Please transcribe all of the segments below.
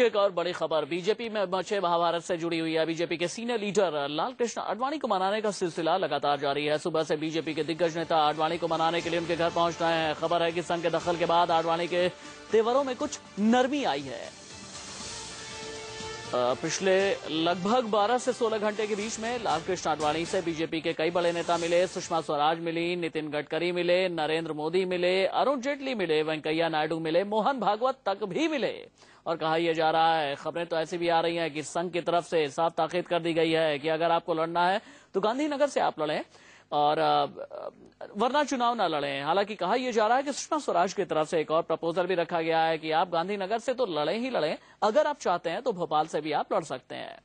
एक और बड़ी खबर बीजेपी में मचे महाभारत से जुड़ी हुई है। बीजेपी के सीनियर लीडर लालकृष्ण आडवाणी को मनाने का सिलसिला लगातार जारी है। सुबह से बीजेपी के दिग्गज नेता आडवाणी को मनाने के लिए उनके घर पहुंच रहे हैं। खबर है कि संघ के दखल के बाद आडवाणी के तेवरों में कुछ नरमी आई है। पिछले लगभग 12 से 16 घंटे के बीच में लालकृष्ण आडवाणी से बीजेपी के कई बड़े नेता मिले। सुषमा स्वराज मिली, नितिन गडकरी मिले, नरेंद्र मोदी मिले, अरुण जेटली मिले, वेंकैया नायडू मिले, मोहन भागवत तक भी मिले। और कहा यह जा रहा है, खबरें तो ऐसी भी आ रही हैं कि संघ की तरफ से साफ ताकीद कर दी गई है कि अगर आपको लड़ना है तो गांधीनगर से आप लड़ें और वरना चुनाव न लड़ें। हालांकि कहा यह जा रहा है कि सुषमा स्वराज की तरफ से एक और प्रपोजल भी रखा गया है कि आप गांधीनगर से तो लड़ें ही लड़ें, अगर आप चाहते हैं तो भोपाल से भी आप लड़ सकते हैं।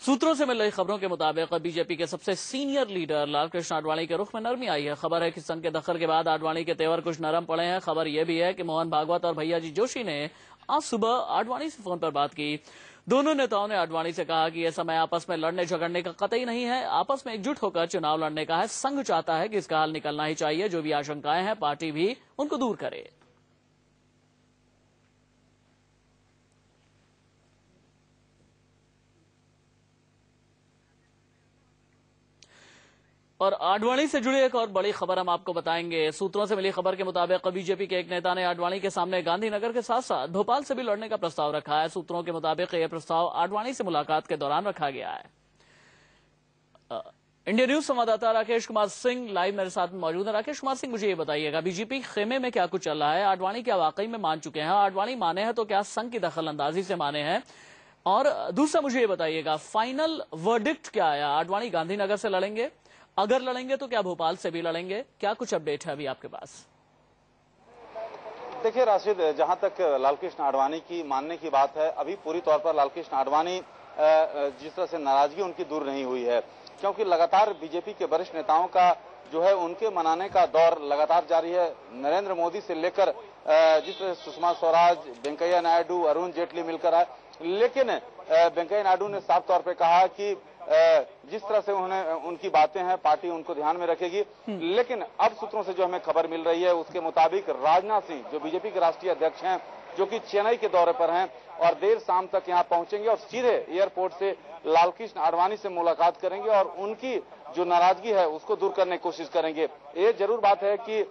सूत्रों से मिल रही खबरों के मुताबिक बीजेपी के सबसे सीनियर लीडर लालकृष्ण आडवाणी के रुख में नरमी आई है। खबर है कि संघ के दखल के बाद आडवाणी के तेवर कुछ नरम पड़े हैं। खबर यह भी है कि मोहन भागवत और भैयाजी जोशी ने आज सुबह आडवाणी से फोन पर बात की। दोनों नेताओं ने आडवाणी से कहा कि यह समय आपस में लड़ने झगड़ने का कतई नहीं है, आपस में एकजुट होकर चुनाव लड़ने का है। संघ चाहता है कि इसका हल निकलना ही चाहिए। जो भी आशंकाएं हैं पार्टी भी उनको दूर करे। और आडवाणी से जुड़ी एक और बड़ी खबर हम आपको बताएंगे। सूत्रों से मिली खबर के मुताबिक बीजेपी के एक नेता ने आडवाणी के सामने गांधीनगर के साथ साथ भोपाल से भी लड़ने का प्रस्ताव रखा है। सूत्रों के मुताबिक यह प्रस्ताव आडवाणी से मुलाकात के दौरान रखा गया है। इंडिया न्यूज संवाददाता राकेश कुमार सिंह लाइव मेरे साथ मौजूद है। राकेश कुमार सिंह, मुझे ये बताइएगा, बीजेपी खेमे में क्या कुछ चल रहा है? आडवाणी क्या वाकई में मान चुके हैं? आडवाणी माने हैं तो क्या संघ की दखल अंदाजी से माने हैं? और दूसरा मुझे ये बताइएगा, फाइनल वर्डिक्ट क्या आया? आडवाणी गांधीनगर से लड़ेंगे, अगर लड़ेंगे तो क्या भोपाल से भी लड़ेंगे? क्या कुछ अपडेट है अभी आपके पास? देखिए राशिद, जहां तक लालकृष्ण आडवाणी की मानने की बात है, अभी पूरी तौर पर लालकृष्ण आडवाणी जिस तरह से नाराजगी उनकी दूर नहीं हुई है, क्योंकि लगातार बीजेपी के वरिष्ठ नेताओं का जो है उनके मनाने का दौर लगातार जारी है। नरेंद्र मोदी से लेकर जिस तरह सुषमा स्वराज, वेंकैया नायडू, अरुण जेटली मिलकर आए, लेकिन वेंकैया नायडू ने साफ तौर पर कहा कि जिस तरह से उनकी बातें हैं पार्टी उनको ध्यान में रखेगी। लेकिन अब सूत्रों से जो हमें खबर मिल रही है उसके मुताबिक राजनाथ सिंह, जो बीजेपी के राष्ट्रीय अध्यक्ष हैं, जो कि चेन्नई के दौरे पर हैं और देर शाम तक यहां पहुंचेंगे और सीधे एयरपोर्ट से लालकृष्ण आडवाणी से मुलाकात करेंगे और उनकी जो नाराजगी है उसको दूर करने की कोशिश करेंगे। ये जरूर बात है कि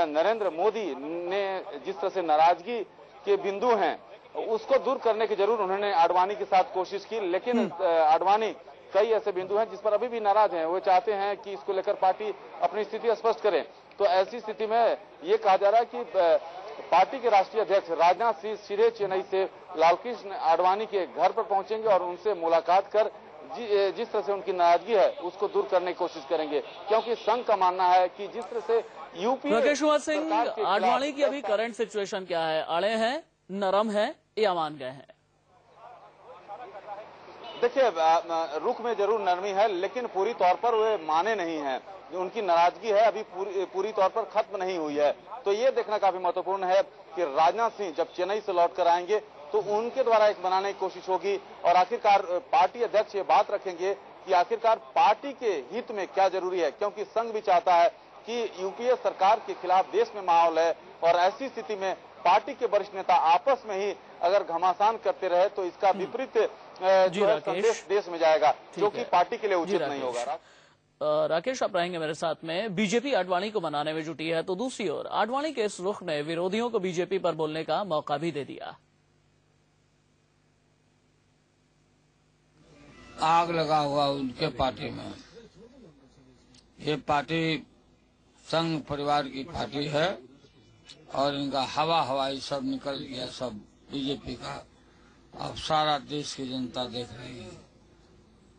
नरेंद्र मोदी ने जिस तरह से नाराजगी के बिंदु हैं उसको दूर करने की जरूर उन्होंने आडवाणी के साथ कोशिश की, लेकिन आडवाणी कई ऐसे बिंदु हैं जिस पर अभी भी नाराज हैं। वो चाहते हैं कि इसको लेकर पार्टी अपनी स्थिति स्पष्ट करे। तो ऐसी स्थिति में ये कहा जा रहा है कि पार्टी के राष्ट्रीय अध्यक्ष राजनाथ सिंह सीधे चेन्नई से लालकृष्ण आडवाणी के घर पर पहुंचेंगे और उनसे मुलाकात कर जिस तरह से उनकी नाराजगी है उसको दूर करने की कोशिश करेंगे, क्योंकि संघ का मानना है कि जिस तरह से यूपी राकेश कुमार सिंह, आडवाणी की अभी करंट सिचुएशन क्या है? अड़े हैं, नरम है या मान गए हैं? देखिए, रुख में जरूर नरमी है, लेकिन पूरी तौर पर वे माने नहीं हैं। जो उनकी नाराजगी है अभी पूरी तौर पर खत्म नहीं हुई है। तो ये देखना काफी महत्वपूर्ण है कि राजनाथ सिंह जब चेन्नई से लौट कर आएंगे तो उनके द्वारा एक बनाने की कोशिश होगी और आखिरकार पार्टी अध्यक्ष ये बात रखेंगे कि आखिरकार पार्टी के हित में क्या जरूरी है, क्योंकि संघ भी चाहता है कि यूपीए सरकार के खिलाफ देश में माहौल है और ऐसी स्थिति में पार्टी के वरिष्ठ नेता आपस में ही अगर घमासान करते रहे तो इसका विपरीत संदेश देश में जाएगा, जो कि पार्टी के लिए उचित नहीं होगा। राकेश, आप रहेंगे मेरे साथ में। बीजेपी आडवाणी को मनाने में जुटी है तो दूसरी ओर आडवाणी के इस रुख ने विरोधियों को बीजेपी पर बोलने का मौका भी दे दिया। आग लगा हुआ उनके पार्टी में। ये पार्टी संघ परिवार की पार्टी है और इनका हवाई सब निकल गया, सब बीजेपी का। अब सारा देश की जनता देख रही है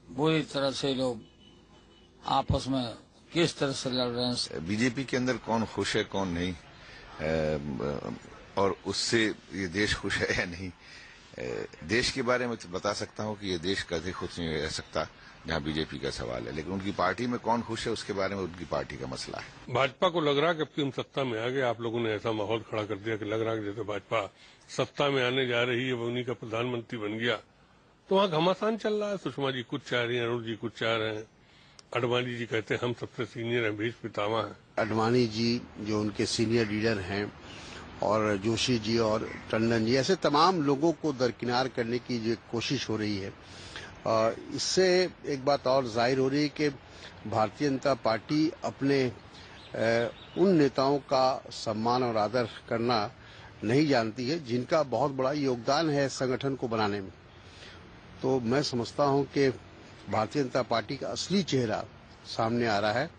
बुरी तरह से लोग आपस में किस तरह से लड़ रहे हैं। बीजेपी के अंदर कौन खुश है कौन नहीं, और उससे ये देश खुश है या नहीं। देश के बारे में तो बता सकता हूँ कि ये देश कभी खुश नहीं रह सकता जहाँ बीजेपी का सवाल है, लेकिन उनकी पार्टी में कौन खुश है उसके बारे में उनकी पार्टी का मसला है। भाजपा को लग रहा है कि हम सत्ता में आ गए। आप लोगों ने ऐसा माहौल खड़ा कर दिया कि लग रहा है जैसे भाजपा सत्ता में आने जा रही है, वो उन्हीं का प्रधानमंत्री बन गया। तो वहाँ घमासान चल रहा है। सुषमा जी कुछ चाह रही हैं, अरुण जी कुछ चाह रहे हैं, आडवाणी जी कहते हैं हम सबसे सीनियर हैं, भीष्म पितामह हैं। आडवाणी जी जो उनके सीनियर लीडर हैं और जोशी जी और टंडन जी, ऐसे तमाम लोगों को दरकिनार करने की जो कोशिश हो रही है, इससे एक बात और जाहिर हो रही है कि भारतीय जनता पार्टी अपने उन नेताओं का सम्मान और आदर करना नहीं जानती है जिनका बहुत बड़ा योगदान है संगठन को बनाने में। तो मैं समझता हूं कि भारतीय जनता पार्टी का असली चेहरा सामने आ रहा है।